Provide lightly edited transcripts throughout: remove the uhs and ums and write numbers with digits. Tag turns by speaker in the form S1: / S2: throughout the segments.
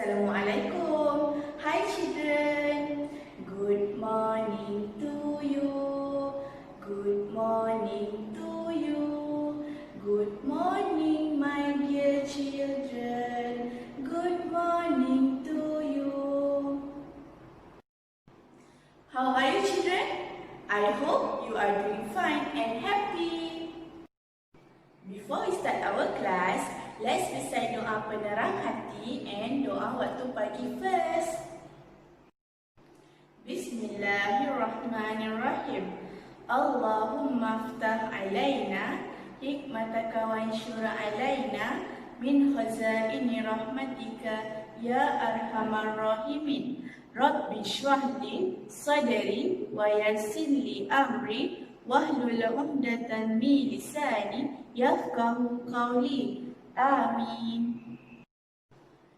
S1: Assalamualaikum. Hi children. Good morning to you. Good morning to you. Good morning my dear children. Good morning to you. How are you children? I hope you are doing fine and happy. Before we start our class, let's recite doa penerang hati and doa waktu pagi first. Bismillahirrahmanirrahim. Allahumma aftah alaina hikmataka wa anshura alaina min khazaini rahmatika ya arhamar rahimin. Rabbi shrah li sadri wa yassir li amri wahlul 'uqdatam min lisani yafqahu qawli. Amin.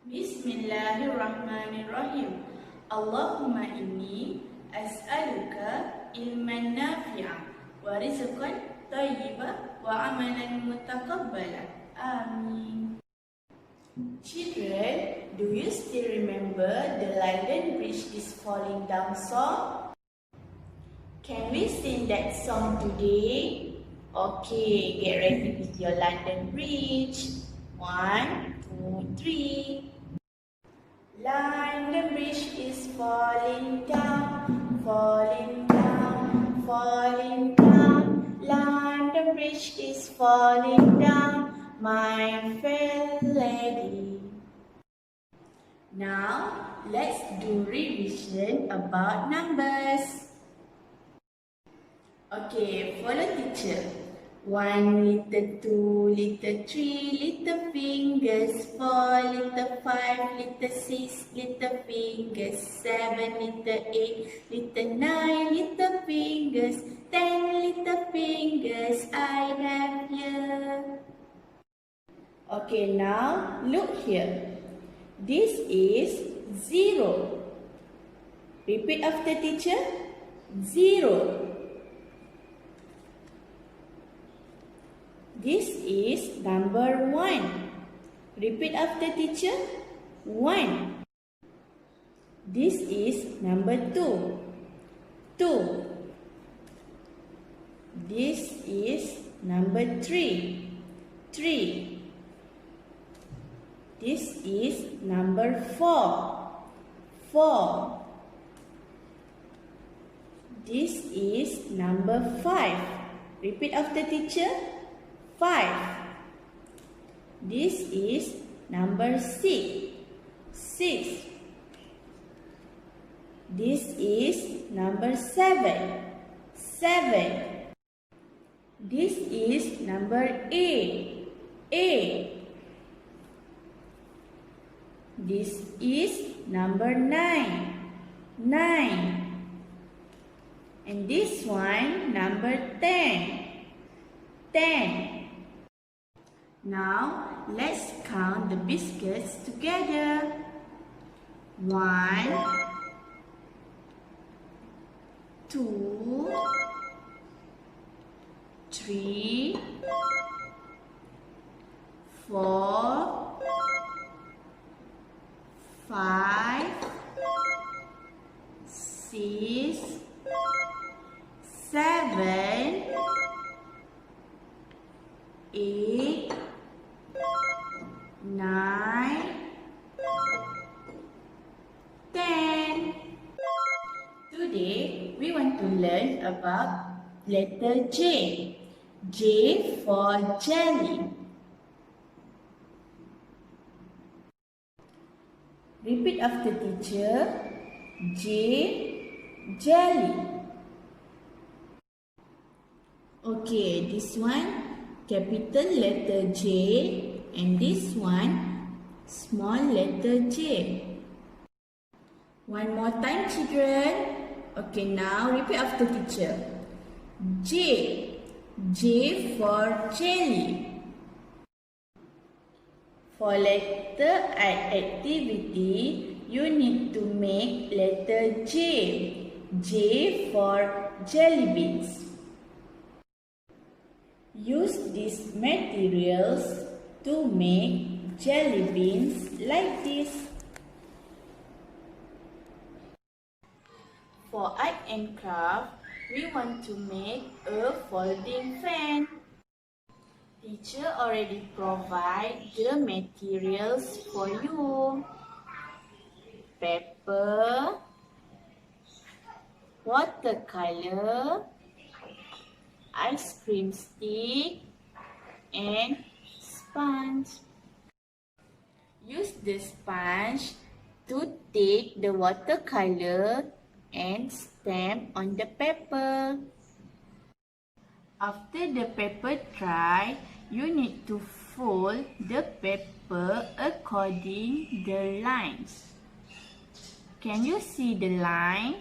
S1: Bismillahirrahmanirrahim. Allahumma inni as'aluka ilman nafi'a wa rizqan thayyiba wa amalan mutaqabbala. Amin. Children, do you still remember the London Bridge is falling down song? Can we sing that song today? Okay, get ready with your London Bridge. 1, 2, 3. London Bridge is falling down, falling down, falling down. London Bridge is falling down, my fair lady. Now, let's do revision about numbers. Okay, follow teacher. 1 little 2 little 3 little fingers, 4 little 5 little 6 little fingers, 7 little 8 little 9 little fingers, 10 little fingers I have here. Okay, now look here. This is 0. Repeat after teacher. 0. This is number 1. Repeat after teacher. 1. This is number 2. 2. This is number 3. 3. This is number 4. 4. This is number 5. Repeat after teacher. 5. This is number 6. 6. This is number 7. 7. This is number 8. 8. This is number 9. 9. And this one number 10. 10. Now, let's count the biscuits together. 1, 2, 3, 4, 5, 6, 7, 8, 9, 10. Today, we want to learn about letter J. J for jelly. Repeat after teacher. J, jelly. Okay, this one capital letter J and this one small letter J. One more time children. Okay, now repeat after teacher. J. J for jelly. For letter I activity, you need to make letter J. J for jelly beans. Use these materials to make jelly beans like this. For art and craft, we want to make a folding fan. Teacher already provide the materials for you. Paper, watercolor, ice cream stick, and sponge. Use the sponge to take the watercolor and stamp on the paper. After the paper dry, you need to fold the paper according the lines. Can you see the line?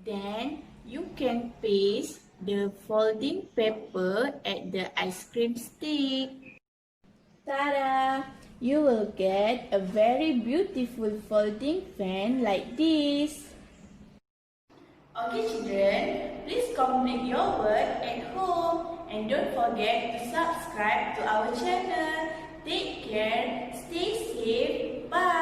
S1: Then you can paste the folding paper at the ice cream stick. Ta-da! You will get a very beautiful folding fan like this. Okay children, please complete your work at home and don't forget to subscribe to our channel. Take care, stay safe, bye.